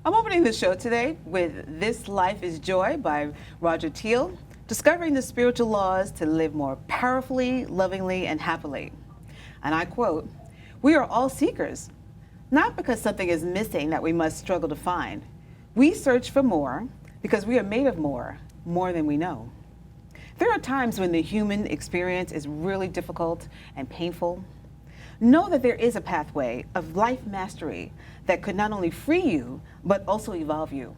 I'm opening the show today with This Life is Joy by Roger Teel, discovering the spiritual laws to live more powerfully, lovingly, and happily. And I quote, "We are all seekers, not because something is missing that we must struggle to find. We search for more because we are made of more than we know." There are times when the human experience is really difficult and painful. Know that there is a pathway of life mastery that could not only free you, but also evolve you.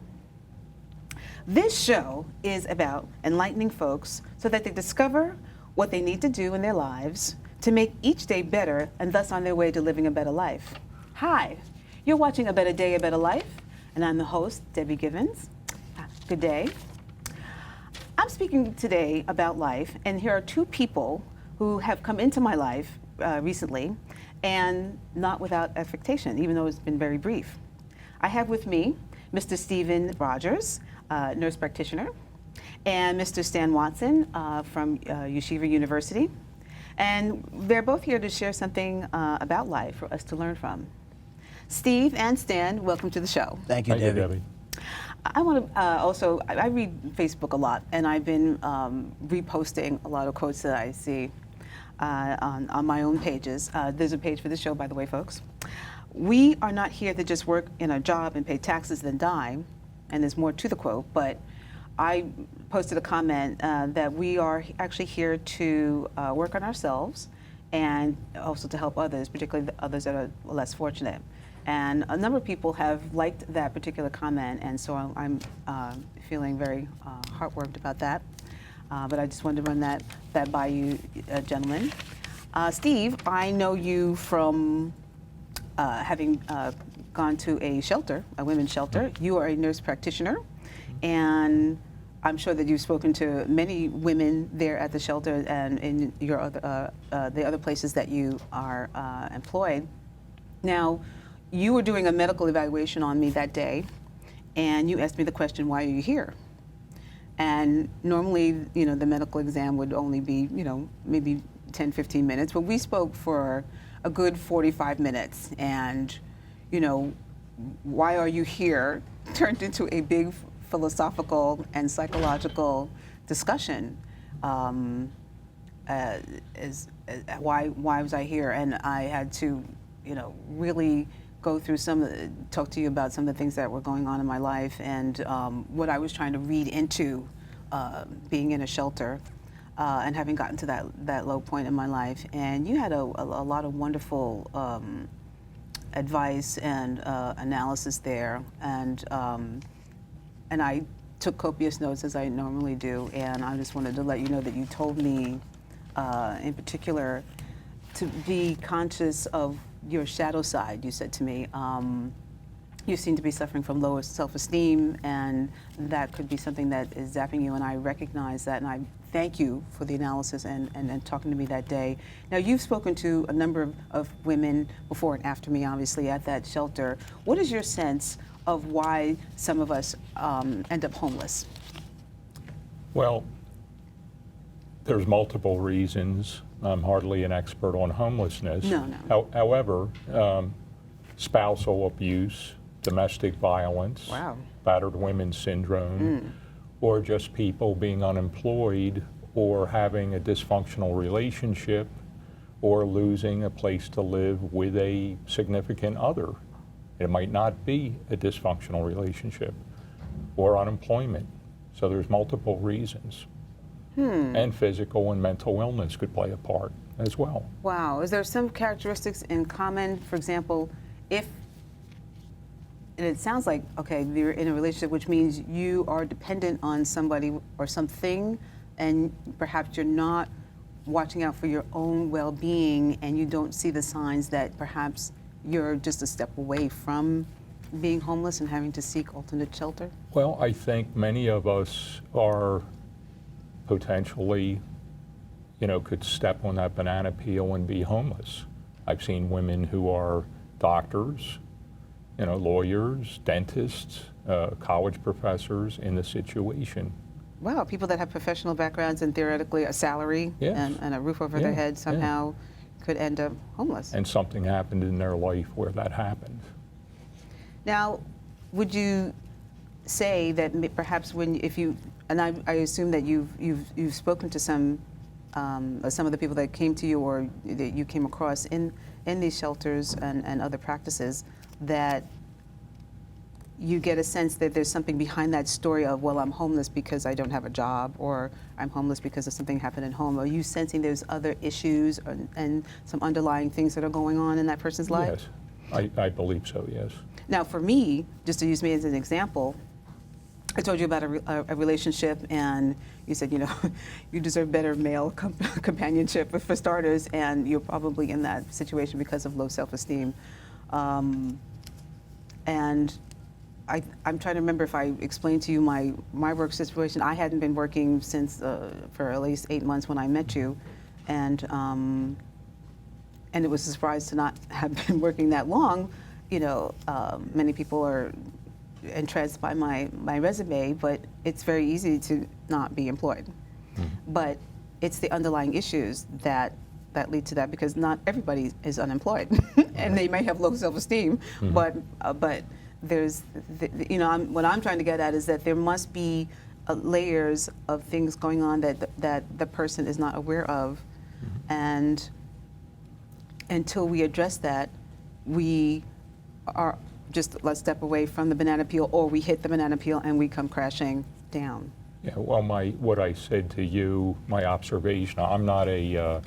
This show is about enlightening folks so that they discover what they need to do in their lives to make each day better and thus on their way to living a better life. Hi, you're watching A Better Day, A Better Life, and I'm the host, Debbie Givens. Good day. I'm speaking today about life, and here are two people who have come into my life recently, and not without affectation, even though it's been very brief. I have with me Mr. Stephen Rodgers, nurse practitioner, and Mr. Stan Watson from Yeshiva University. And they're both here to share something about life for us to learn from. Steve and Stan, welcome to the show. Thank you, Debbie. I want to I read Facebook a lot, and I've been reposting a lot of quotes that I see on my own pages. There's a page for the show, by the way, folks. We are not here to just work in a job and pay taxes then die, and there's more to the quote, but I posted a comment that we are actually here to work on ourselves and also to help others, particularly the others that are less fortunate. And a number of people have liked that particular comment, and so I'm feeling very heartwarmed about that. But I just wanted to run that by you, gentlemen. Steve, I know you from having gone to a shelter, a women's shelter. You are a nurse practitioner, and I'm sure that you've spoken to many women there at the shelter and in your other, the other places that you are employed. Now, you were doing a medical evaluation on me that day, and you asked me the question, "Why are you here?" And normally, you know, the medical exam would only be, you know, maybe 10, 15 minutes, but we spoke for a good 45 minutes. And, you know, "Why are you here?" turned into a big philosophical and psychological discussion. Why was I here? And I had to, you know, really go through talk to you about some of the things that were going on in my life and what I was trying to read into being in a shelter and having gotten to that low point in my life. And you had a lot of wonderful advice and analysis there, and I took copious notes as I normally do. And I just wanted to let you know that you told me, in particular, to be conscious of your shadow side. You said to me, you seem to be suffering from lower self-esteem, and that could be something that is zapping you, and I recognize that, and I thank you for the analysis and talking to me that day. Now, you've spoken to a number of women before and after me, obviously, at that shelter. What is your sense of why some of us end up homeless? Well, there's multiple reasons. I'm hardly an expert on homelessness. No. However, spousal abuse, domestic violence, Wow. battered women syndrome, or just people being unemployed or having a dysfunctional relationship or losing a place to live with a significant other. It might not be a dysfunctional relationship or unemployment. So there's multiple reasons. And physical and mental illness could play a part as well. Wow. Is there some characteristics in common? For example, and it sounds like, okay, you're in a relationship, which means you are dependent on somebody or something, and perhaps you're not watching out for your own well-being, and you don't see the signs that perhaps you're just a step away from being homeless and having to seek alternate shelter? Well, I think many of us are potentially, you know, could step on that banana peel and be homeless. I've seen women who are doctors, you know, lawyers, dentists, college professors in the situation. Wow, people that have professional backgrounds and theoretically a salary and a roof over their head somehow could end up homeless. And something happened in their life where that happened. Now, would you say that perhaps if you, and I assume that you've spoken to some of the people that came to you or that you came across in these shelters and other practices, that you get a sense that there's something behind that story of, well, I'm homeless because I don't have a job, or I'm homeless because of something happened at home. Are you sensing there's other issues and some underlying things that are going on in that person's life? Yes, I believe so, yes. Now, for me, just to use me as an example, I told you about a relationship, and you said, you deserve better male companionship for starters, and you're probably in that situation because of low self-esteem. And I'm trying to remember if I explained to you my work situation. I hadn't been working since for at least 8 months when I met you, and it was a surprise to not have been working that long. Many people are entranced by my resume, but it's very easy to not be employed. Mm-hmm. But it's the underlying issues that lead to that, because not everybody is unemployed, and they may have low self-esteem, mm-hmm. but there's, what I'm trying to get at is that there must be layers of things going on that the person is not aware of, mm-hmm. and until we address that, we are just, let's step away from the banana peel, or we hit the banana peel and we come crashing down. Yeah, well, what I said to you, my observation, I'm not a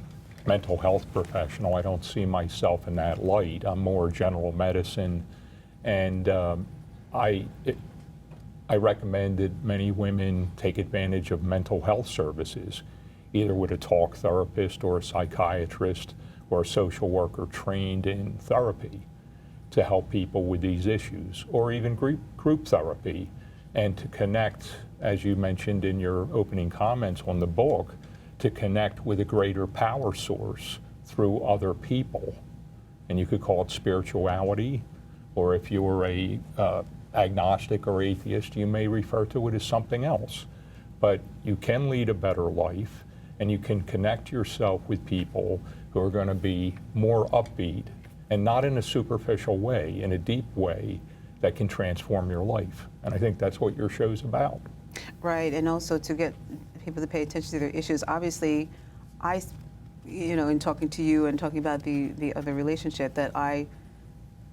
mental health professional. I don't see myself in that light. I'm more general medicine. And I recommend that many women take advantage of mental health services, either with a talk therapist or a psychiatrist or a social worker trained in therapy to help people with these issues, or even group therapy, and to connect, as you mentioned in your opening comments on the book, to connect with a greater power source through other people. And you could call it spirituality, or if you were a agnostic or atheist, you may refer to it as something else. But you can lead a better life, and you can connect yourself with people who are going to be more upbeat, and not in a superficial way, in a deep way that can transform your life. And I think that's what your show's about. Right, and also to get people to pay attention to their issues. Obviously, in talking to you and talking about the other relationship, that I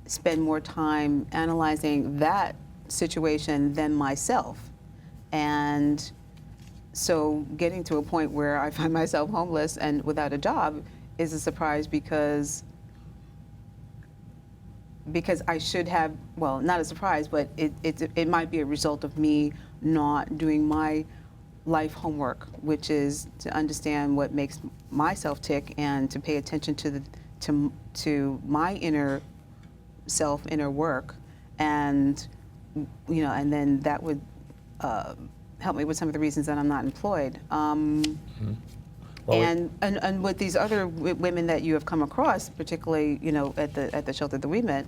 spend more time analyzing that situation than myself. And so getting to a point where I find myself homeless and without a job is a surprise, because I should have, well, not a surprise, but it might be a result of me not doing my life homework, which is to understand what makes myself tick and to pay attention to my inner self, inner work, and and then that would help me with some of the reasons that I'm not employed. Mm-hmm. Well, and with these other women that you have come across, particularly at the shelter that we met,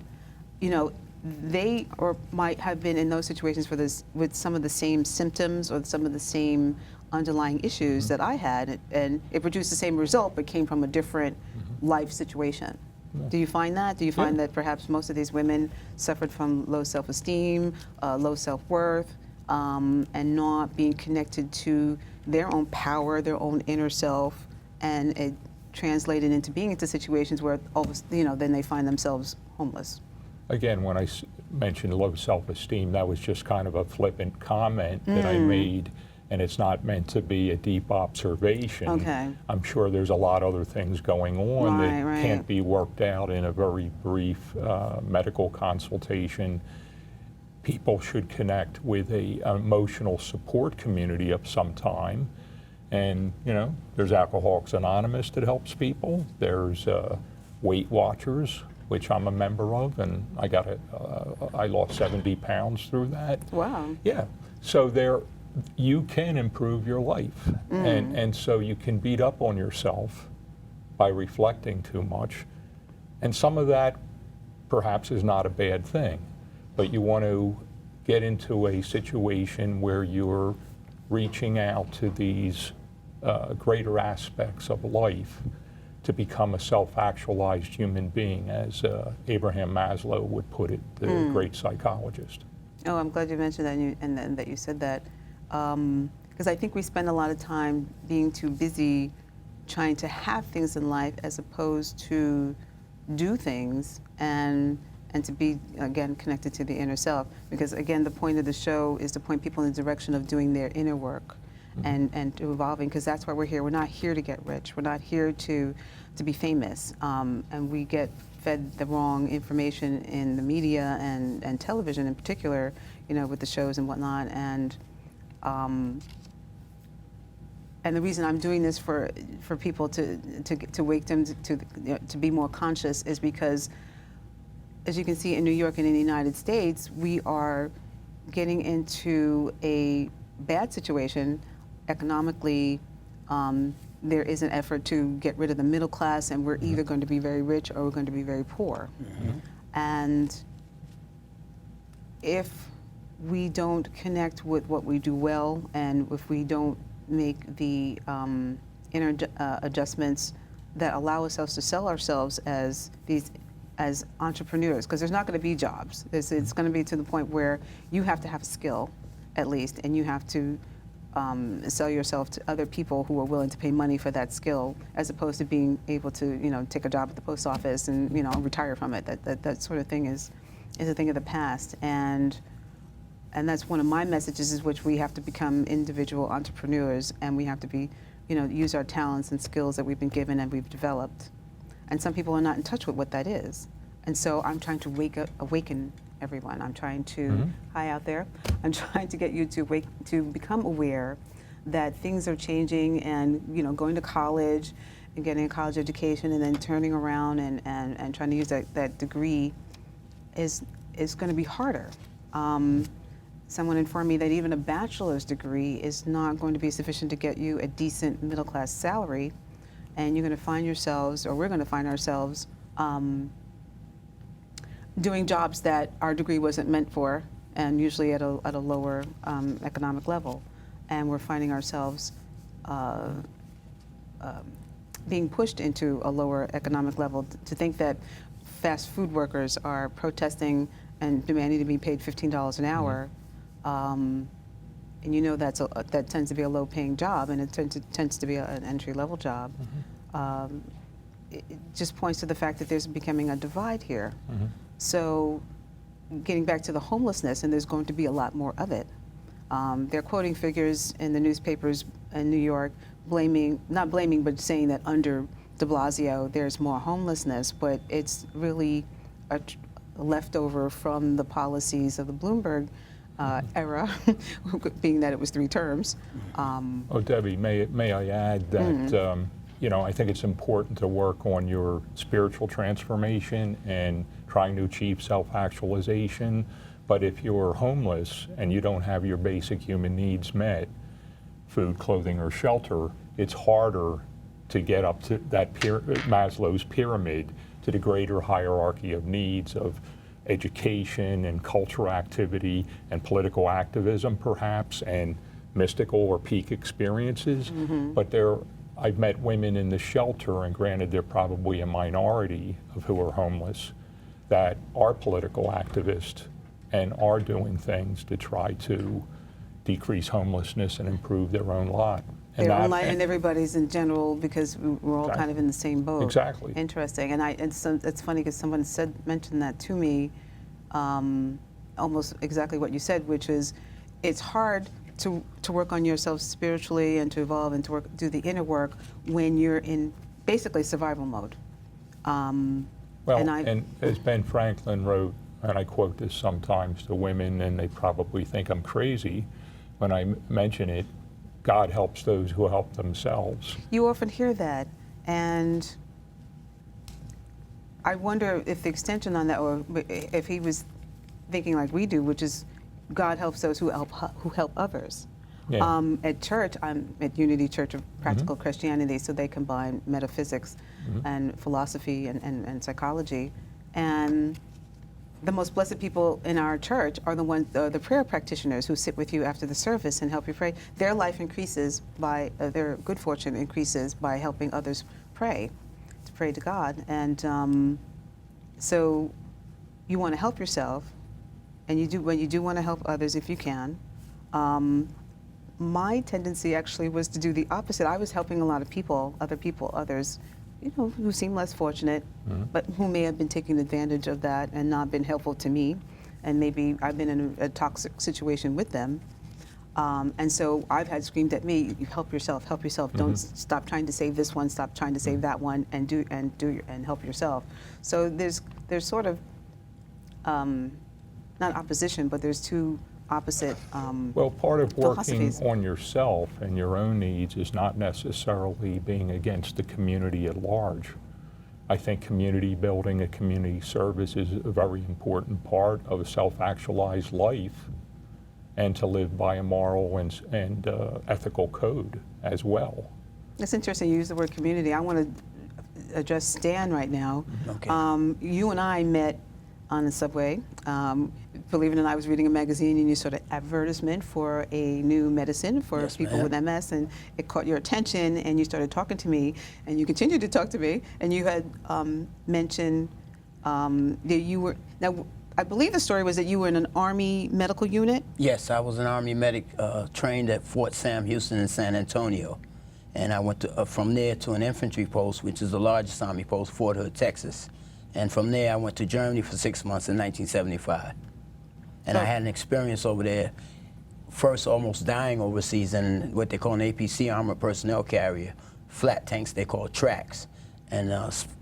they might have been in those situations with some of the same symptoms or some of the same underlying issues, mm-hmm. that I had, and it produced the same result but came from a different, mm-hmm. life situation. Yeah. Do you find that? Do you find that perhaps most of these women suffered from low self-esteem, low self-worth, and not being connected to their own power, their own inner self, and it translated into being into situations where, then they find themselves homeless? Again, when I mentioned low self-esteem, that was just kind of a flippant comment that I made, and it's not meant to be a deep observation. Okay. I'm sure there's a lot of other things going on that can't be worked out in a very brief medical consultation. People should connect with an emotional support community of some time. And, there's Alcoholics Anonymous that helps people. There's Weight Watchers, which I'm a member of, and I lost 70 pounds through that. Wow. Yeah. So you can improve your life. And so you can beat up on yourself by reflecting too much. And some of that perhaps is not a bad thing, but you want to get into a situation where you're reaching out to these greater aspects of life to become a self-actualized human being, as Abraham Maslow would put it, the great psychologist. Oh, I'm glad you mentioned that and that you said that. Because I think we spend a lot of time being too busy trying to have things in life as opposed to do things and to be, again, connected to the inner self. Because, again, the point of the show is to point people in the direction of doing their inner work and to evolving, because that's why we're here. We're not here to get rich. We're not here to be famous. And we get fed the wrong information in the media and television in particular, you know, with the shows and whatnot. And the reason I'm doing this for people to wake them to be more conscious is because, as you can see in New York and in the United States, we are getting into a bad situation economically. There is an effort to get rid of the middle class, and we're either going to be very rich or we're going to be very poor. And if we don't connect with what we do well, and if we don't make the inner adjustments that allow ourselves to sell ourselves as entrepreneurs, because there's not going to be jobs. It's going to be to the point where you have to have a skill, at least, and you have to sell yourself to other people who are willing to pay money for that skill, as opposed to being able to, you know, take a job at the post office and, you know, retire from it. That sort of thing is a thing of the past. And that's one of my messages, is which we have to become individual entrepreneurs, and we have to be, you know, use our talents and skills that we've been given and we've developed. And some people are not in touch with what that is. And so I'm trying to awaken everyone. I'm trying to, hi out there, I'm trying to get you to become aware that things are changing, and, you know, going to college and getting a college education and then turning around and trying to use that degree is going to be harder. Someone informed me that even a bachelor's degree is not going to be sufficient to get you a decent middle-class salary, and you're going to find yourselves, or we're going to find ourselves, doing jobs that our degree wasn't meant for, and usually at a lower economic level. And we're finding ourselves being pushed into a lower economic level. To think that fast food workers are protesting and demanding to be paid $15 an hour, and you know that tends to be a low-paying job, and it tends to be an entry-level job. It just points to the fact that there's becoming a divide here. So, getting back to the homelessness, and there's going to be a lot more of it. They're quoting figures in the newspapers in New York, not blaming, but saying that under de Blasio there's more homelessness, but it's really a leftover from the policies of the Bloomberg era, being that it was 3 terms. Oh, Debbie, may I add that you know, I think it's important to work on your spiritual transformation and trying to achieve self-actualization. But if you're homeless and you don't have your basic human needs met, food, clothing, or shelter, it's harder to get up to that Maslow's pyramid, to the greater hierarchy of needs of education and cultural activity and political activism, perhaps, and mystical or peak experiences. But I've met women in the shelter, and granted they're probably a minority of who are homeless, that are political activists and are doing things to try to decrease homelessness and improve their own lot. Their own life, and everybody's in general, because we're all kind of in the same boat. Exactly. Interesting. And it's funny because someone mentioned that to me, almost exactly what you said, which is it's hard to work on yourself spiritually and to evolve and to do the inner work when you're in basically survival mode. Well, and as Ben Franklin wrote, and I quote this sometimes to women, and they probably think I'm crazy when I mention it, God helps those who help themselves. You often hear that, and I wonder if the extension on that, or if he was thinking like we do, which is God helps those who help others. Yeah. At church, I'm at Unity Church of Practical Christianity, so they combine metaphysics and philosophy and psychology. And the most blessed people in our church are the prayer practitioners who sit with you after the service and help you pray. Their life increases by, their good fortune increases by helping others pray to God. And so you want to help yourself, and when you do want to help others if you can. My tendency actually was to do the opposite. I was helping a lot of people, others, who seem less fortunate, but who may have been taking advantage of that and not been helpful to me. And maybe I've been in a toxic situation with them. And so I've had screamed at me, "You help yourself, help yourself. Don't stop trying to save this one, stop trying to save that one, and help yourself." So there's sort of, not opposition, but there's two opposite Well, part of working philosophies. on yourself and your own needs is not necessarily being against the community at large. I think community building, a community service is a very important part of a self-actualized life, and to live by a moral and ethical code as well. It's interesting you use the word community. I want to address Stan right now. Okay. You and I met on the subway. Believe it or not, I was reading a magazine and you saw an advertisement for a new medicine for Yes, people ma'am. with MS, and it caught your attention and you started talking to me, and you continued to talk to me, and you had mentioned that you were, now I believe the story was that you were in an Army medical unit? Yes, I was an Army medic trained at Fort Sam Houston in San Antonio. And I went from there to an infantry post, which is the largest Army post, Fort Hood, Texas. And from there, I went to Germany for 6 months in 1975. And I had an experience over there, first almost dying overseas in what they call an APC, armored personnel carrier, flat tanks they call tracks. And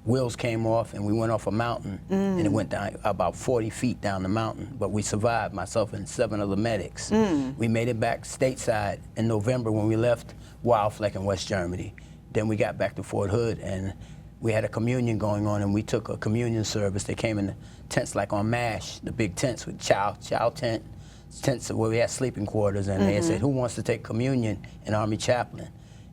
wheels came off, and we went off a mountain, and it went down about 40 feet down the mountain. But we survived, myself and 7 other medics. We made it back stateside in November when we left Wildfleck in West Germany. Then we got back to Fort Hood, and we had a communion going on, and we took a communion service. They came in tents like on MASH, the big tents with chow tents where we had sleeping quarters, and they said, "Who wants to take communion?" An Army chaplain.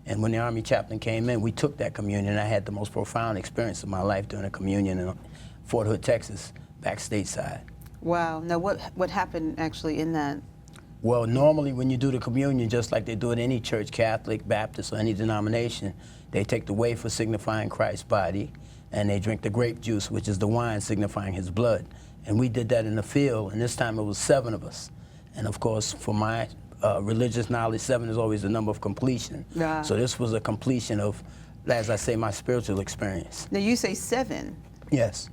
And when the Army chaplain came in, we took that communion. I had the most profound experience of my life during a communion in Fort Hood, Texas, back stateside. Wow. Now what happened actually in that? Well, normally when you do the communion, just like they do at any church, Catholic, Baptist, or any denomination, they take the wafer signifying Christ's body, and they drink the grape juice, which is the wine signifying his blood. And we did that in the field, and this time it was 7 of us. And of course, for my religious knowledge, 7 is always the number of completion. Yeah. So this was a completion of, as I say, my spiritual experience. Now you say 7. Yes.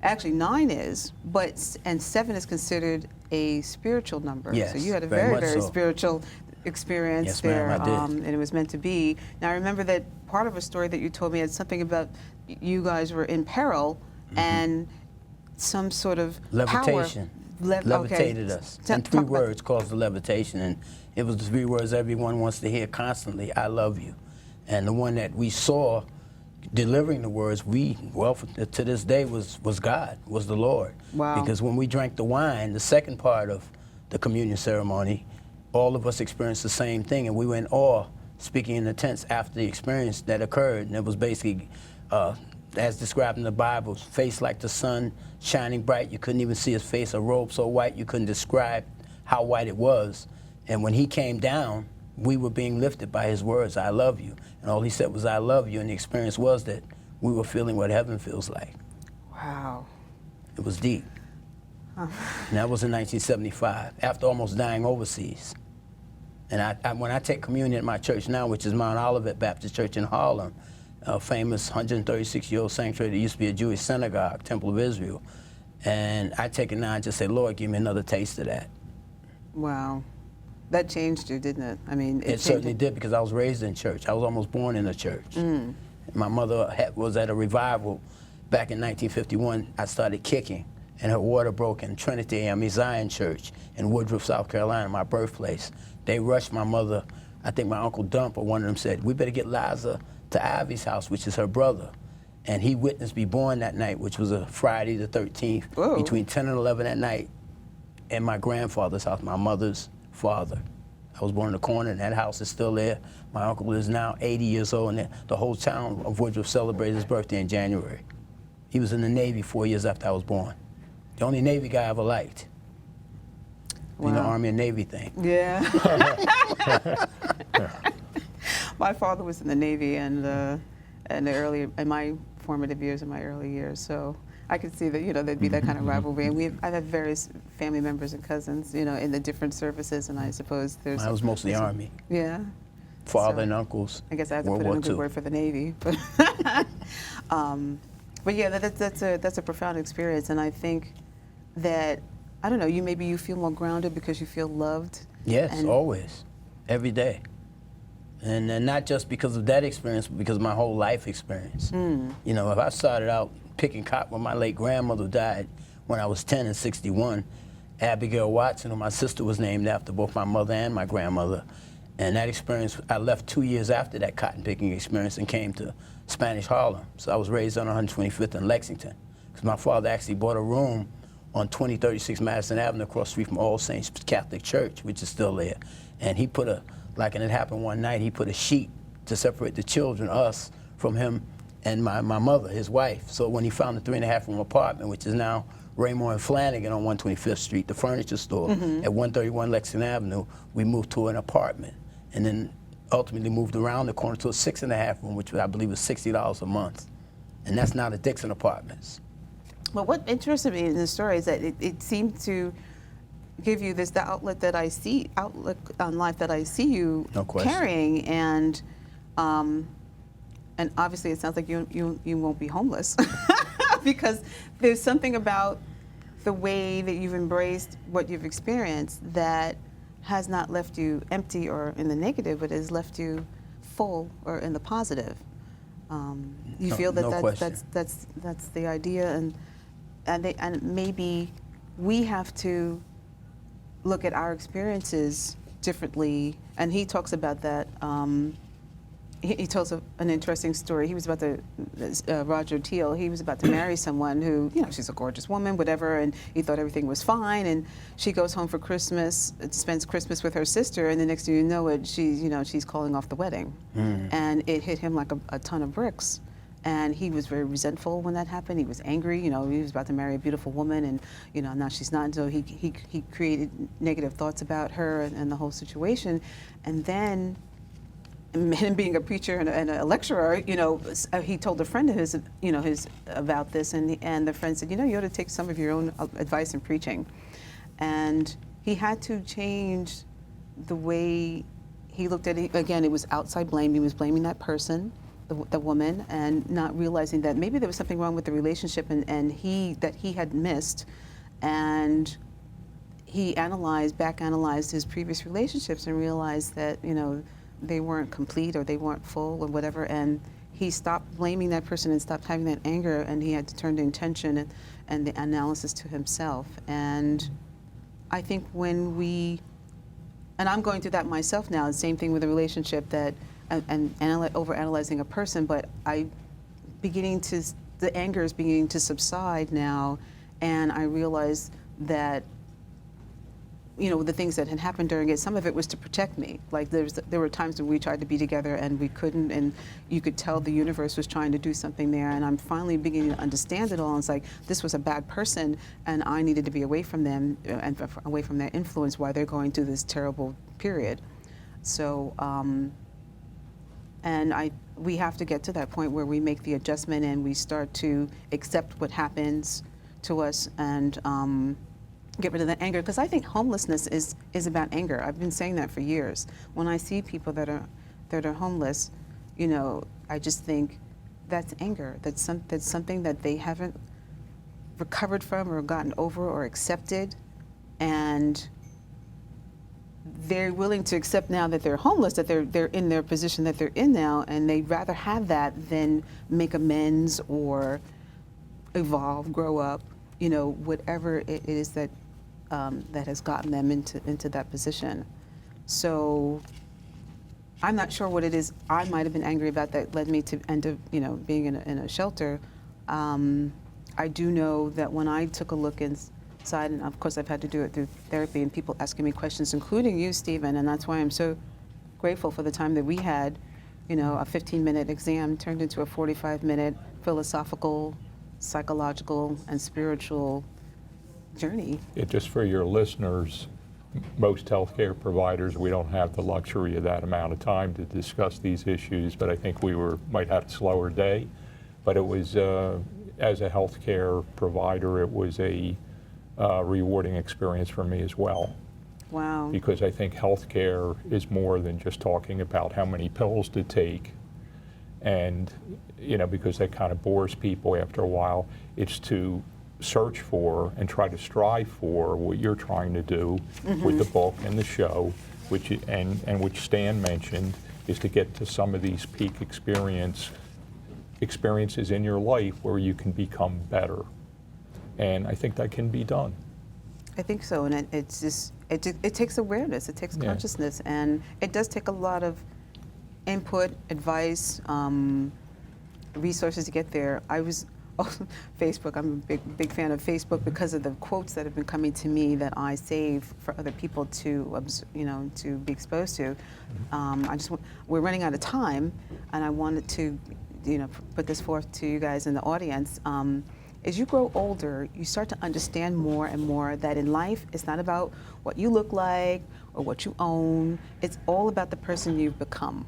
Actually 9 is, and 7 is considered a spiritual number. Yes, So you had a very very, much very so. spiritual experience Yes, there, ma'am, I did. and it was meant to be. Now I remember that part of a story that you told me had something about you guys were in peril and some sort of Levitation. power. Levitated us. Talk And 3 about- words caused the levitation, and it was the 3 words everyone wants to hear constantly: I love you. And the one that we saw delivering the words, to this day was God, was the Lord. Wow. Because when we drank the wine, the second part of the communion ceremony, all of us experienced the same thing, and we were in awe, speaking in the tents after the experience that occurred. And it was basically, as described in the Bible, face like the sun, shining bright. You couldn't even see his face, a robe so white you couldn't describe how white it was. And when he came down, we were being lifted by his words, I love you. And all he said was, I love you. And the experience was that we were feeling what heaven feels like. Wow. It was deep. And that was in 1975, after almost dying overseas. And when I take communion at my church now, which is Mount Olivet Baptist Church in Harlem, a famous 136-year-old sanctuary that used to be a Jewish synagogue, Temple of Israel, and I take it now and just say, Lord, give me another taste of that. Wow. That changed you, didn't it? I mean, It certainly did, because I was raised in church. I was almost born in a church. My mother was at a revival back in 1951. I started kicking, and her water broke in Trinity AME Zion Church in Woodruff, South Carolina, my birthplace. They rushed my mother. I think my Uncle Dump or one of them said, we better get Liza to Ivy's house, which is her brother. And he witnessed me born that night, which was a Friday the 13th, Whoa. between 10 and 11 at night, in my grandfather's house, my mother's father. I was born in the corner, and that house is still there. My uncle is now 80 years old, and the whole town of Woodruff celebrated his birthday in January. He was in the Navy 4 years after I was born. The only Navy guy I ever liked. Wow. In the Army and Navy thing. Yeah. My father was in the Navy, and my formative years and my early years. So I could see that, there'd be that kind of rivalry. And I've had various family members and cousins, in the different services, and I suppose there's... I was mostly Army. Yeah. Father So, and uncles. I guess I have to World put in War a good II. word for the Navy. But yeah, that's a profound experience, and I think that, I don't know, maybe you feel more grounded because you feel loved. Yes, and always, every day. And not just because of that experience, but because of my whole life experience. If I started out picking cotton when my late grandmother died when I was 10 and 61, Abigail Watson, who my sister was named after, both my mother and my grandmother. And that experience, I left 2 years after that cotton picking experience and came to Spanish Harlem. So I was raised on 125th in Lexington, because my father actually bought a room on 2036 Madison Avenue across the street from All Saints Catholic Church, which is still there. And he put and it happened one night, he put a sheet to separate the children, us, from him and my mother, his wife. So when he found the 3.5-room apartment, which is now Raymore and Flanagan on 125th Street, the furniture store, at 131 Lexington Avenue, we moved to an apartment. And then ultimately moved around the corner to a 6.5-room, which I believe was $60 a month. And that's now the Dixon Apartments. Well, what interested me in the story is that it seemed to give you the outlook on life that I see you carrying, and obviously it sounds like you won't be homeless because there's something about the way that you've embraced what you've experienced that has not left you empty or in the negative, but has left you full or in the positive. You feel that that's the idea, and maybe we have to look at our experiences differently. And he talks about that. He tells an interesting story. He was about to, Roger Teel, he was about to marry someone who, she's a gorgeous woman, whatever, and he thought everything was fine. And she goes home for Christmas, spends Christmas with her sister, and the next thing you know it, she's calling off the wedding. And it hit him like a ton of bricks. And he was very resentful when that happened. He was angry. He was about to marry a beautiful woman, and now she's not. So he created negative thoughts about her and the whole situation. And then, him being a preacher and a lecturer, he told a friend of his, about this, and the friend said, you ought to take some of your own advice in preaching. And he had to change the way he looked at it. Again, it was outside blame. He was blaming that person, the woman, and not realizing that maybe there was something wrong with the relationship and he had missed. And he back analyzed his previous relationships and realized that, they weren't complete or they weren't full or whatever, and he stopped blaming that person and stopped having that anger, and he had to turn the intention and the analysis to himself. And I think and I'm going through that myself now, the same thing with a relationship and over-analyzing a person, but the anger is beginning to subside now, and I realize that the things that had happened during it, some of it was to protect me. Like there were times when we tried to be together and we couldn't, and you could tell the universe was trying to do something there, and I'm finally beginning to understand it all. And it's like, this was a bad person, and I needed to be away from them and away from their influence while they're going through this terrible period. So, we have to get to that point where we make the adjustment and we start to accept what happens to us and get rid of the anger, because I think homelessness is about anger. I've been saying that for years. When I see people that are homeless, I just think that's anger. That's something that they haven't recovered from or gotten over or accepted, and they're willing to accept now that they're homeless, that they're in their position that they're in now, and they'd rather have that than make amends or evolve, grow up, whatever it is that has gotten them into that position. So I'm not sure what it is I might have been angry about that led me to end up, being in a shelter. I do know that when I took a look inside, and of course I've had to do it through therapy and people asking me questions, including you, Stephen, and that's why I'm so grateful for the time that we had. A 15-minute exam turned into a 45-minute philosophical, psychological, and spiritual journey. Just for your listeners, most healthcare providers, we don't have the luxury of that amount of time to discuss these issues, but I think we might have a slower day. but it was, as a healthcare provider, it was a rewarding experience for me as well. Wow. Because I think healthcare is more than just talking about how many pills to take, and because that kind of bores people after a while. It's to search for and try to strive for what you're trying to do with the book and the show, which Stan mentioned, is to get to some of these peak experiences in your life where you can become better. And I think that can be done. I think so, and it's just it takes awareness, it takes consciousness, and it does take a lot of input, advice, resources to get there. I was Facebook. I'm a big fan of Facebook because of the quotes that have been coming to me that I save for other people to to be exposed to. We're running out of time, and I wanted to put this forth to you guys in the audience. As you grow older, you start to understand more and more that in life, it's not about what you look like or what you own. It's all about the person you've become.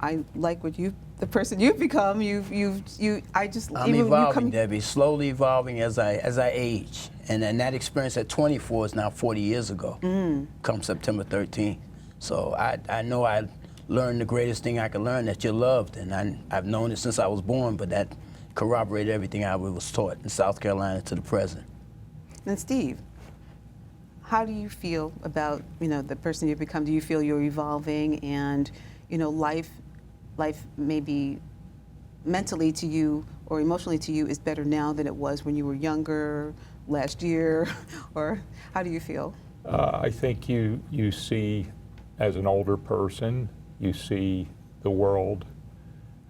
I like the person you've become. I'm evolving, Debbie, slowly evolving as I age. And that experience at 24 is now 40 years ago, come September 13th. So I know I learned the greatest thing I could learn, that you're loved. And I've known it since I was born, but that corroborated everything I was taught in South Carolina to the present. And Steve, how do you feel about the person you've become? Do you feel you're evolving, and life maybe mentally to you or emotionally to you is better now than it was when you were younger, last year, or how do you feel? I think you see, as an older person, you see the world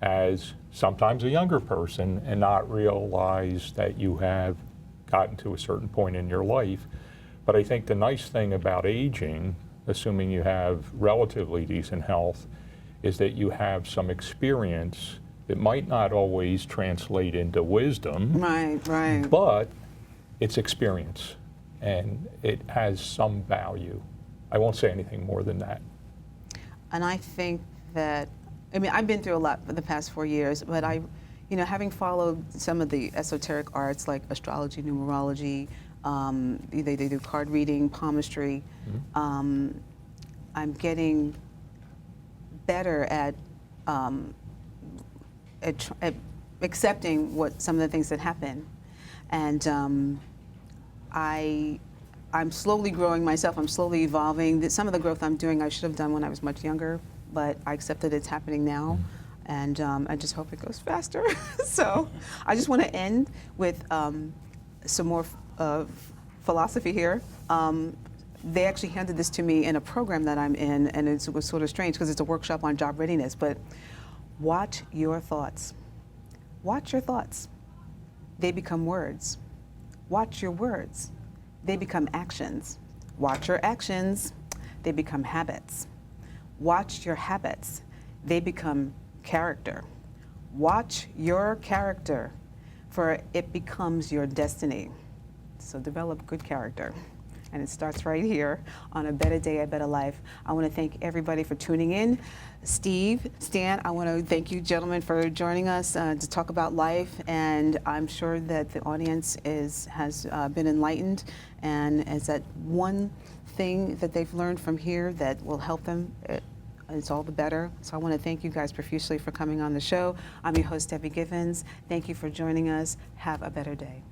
as sometimes a younger person and not realize that you have gotten to a certain point in your life. But I think the nice thing about aging, assuming you have relatively decent health, is that you have some experience that might not always translate into wisdom. Right. But it's experience, and it has some value. I won't say anything more than that. And I think that, I've been through a lot for the past 4 years, but having followed some of the esoteric arts like astrology, numerology, they do card reading, palmistry, I'm getting better at accepting some of the things that happen. And I'm slowly growing myself, I'm slowly evolving. Some of the growth I'm doing I should have done when I was much younger, but I accept that it's happening now, and I just hope it goes faster. So I just want to end with some more philosophy here. They actually handed this to me in a program that I'm in, and it was sort of strange because it's a workshop on job readiness, but watch your thoughts. Watch your thoughts. They become words. Watch your words. They become actions. Watch your actions. They become habits. Watch your habits. They become character. Watch your character, for it becomes your destiny. So develop good character. And it starts right here on A Better Day, A Better Life. I want to thank everybody for tuning in. Steve, Stan, I want to thank you gentlemen for joining us to talk about life. And I'm sure that the audience has been enlightened, and is that one thing that they've learned from here that will help them, it's all the better. So I want to thank you guys profusely for coming on the show. I'm your host, Debbie Givens. Thank you for joining us. Have a better day.